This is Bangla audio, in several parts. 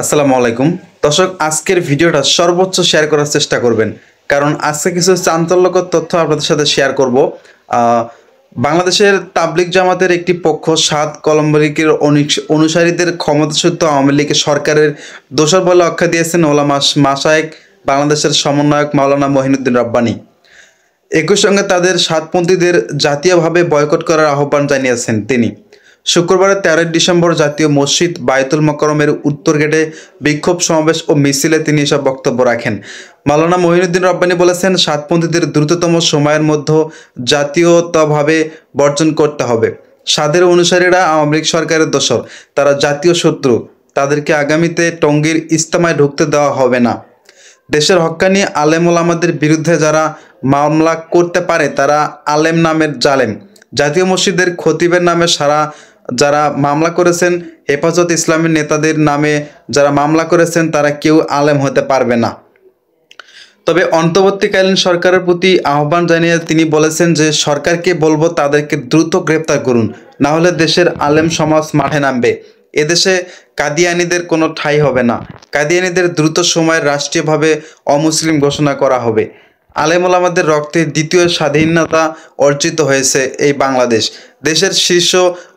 আসসালামু আলাইকুম দর্শক, আজকের ভিডিওটা সর্বোচ্চ শেয়ার করার চেষ্টা করবেন, কারণ আজকে কিছু চাঞ্চল্যকর তথ্য আপনাদের সাথে শেয়ার করব। বাংলাদেশের তাবলিগ জামাতের একটি পক্ষ সাত কলম লীগের অনুসারীদের ক্ষমতাচ্যুত আওয়ামী লীগের সরকারের দোষর বলে আখ্যা দিয়েছেন ওলামা মাশায়েখ বাংলাদেশের সমন্বয়ক মাওলানা মঈনুদ্দিন রাব্বানী। একই সঙ্গে তাদের সাতপন্থীদের জাতীয়ভাবে বয়কট করার আহ্বান জানিয়েছেন তিনি। শুক্রবার 13 ডিসেম্বর জাতীয় মসজিদ বায়তুল মোকাররমের উত্তর গেটে বিক্ষোভ সমাবেশ ও মিছিলে তিনি এসব বক্তব্য রাখেন। মাওলানা মঈনুদ্দিন রাব্বানী বলেছেন, সাতপন্থীদের দ্রুততম সময়ের মধ্যে জাতীয়তাভাবে বর্জন করতে হবে। সাদের অনুসারীরা আওয়ামী লীগ সরকারের দোসর, তারা জাতীয় শত্রু, তাদেরকে আগামীতে টঙ্গীর ইজতেমায় ঢুকতে দেওয়া হবে না। দেশের হক্কানি আলেম ওলামাদের বিরুদ্ধে যারা মামলা করতে পারে তারা আলেম নামের জালেম। জাতীয় মসজিদের খতিবের নামে যারা মামলা করেছেন, হেফাজত ইসলামের নেতাদের নামে যারা মামলা করেছেন, তারা কেউ আলেম হতে পারবে না। তবে অন্তর্বর্তীকালীন সরকারের প্রতি আহ্বান জানিয়ে তিনি বলেছেন যে সরকারকে বলবো তাদেরকে দ্রুত গ্রেপ্তার করুন, না হলে দেশের আলেম সমাজ মাঠে নামবে। এদেশে কাদিয়ানীদের কোনো ঠাঁই হবে না। কাদিয়ানীদের দ্রুত সময়ে রাষ্ট্রীয়ভাবে অমুসলিম ঘোষণা করা হবে। আলেম ওলামাদের রক্তে দ্বিতীয় স্বাধীনতা অর্জিত হয়েছে এই বাংলাদেশ। দেশের শীর্ষ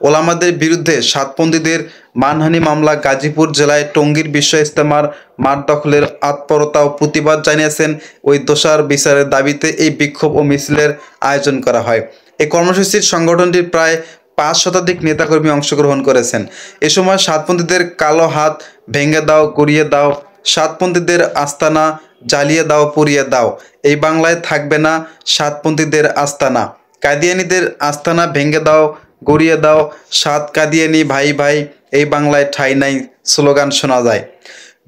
ওলামাদের বিরুদ্ধে সাতপন্থীদের মানহানি মামলা গাজীপুর জেলায় টঙ্গীর বিশ্ব ইজতেমার মাঠ দখলের আত্মরতা ও প্রতিবাদ জানিয়েছেন ওই দোষার বিচারের দাবিতে এই বিক্ষোভ ও মিছিলের আয়োজন করা হয়। এই কর্মসূচির সংগঠনটির প্রায় 5 শতাধিক নেতাকর্মী অংশগ্রহণ করেছেন। এ সময় সাতপন্থীদের কালো হাত ভেঙে দাও, গড়িয়ে দাও, সাতপন্থীদের আস্তানা জ্বালিয়ে দাও, পুড়িয়ে দাও, এই বাংলায় থাকবে না সাতপন্থীদের আস্তানা। কাদিয়ানীদের আস্তানা ভেঙে দাও, গড়িয়ে দাও, সাত কাদিয়ানী ভাই ভাই, এই বাংলায় ঠাঁই নাই স্লোগান শোনা যায়।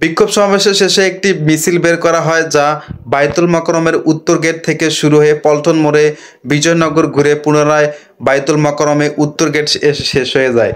বিক্ষোভ সমাবেশের শেষে একটি মিছিল বের করা হয়, যা বায়তুল মোকাররমের উত্তর গেট থেকে শুরু হয়ে পল্টন মোড়ে বিজয়নগর ঘুরে পুনরায় বায়তুল মোকাররমে উত্তর গেট এসে শেষ হয়ে যায়।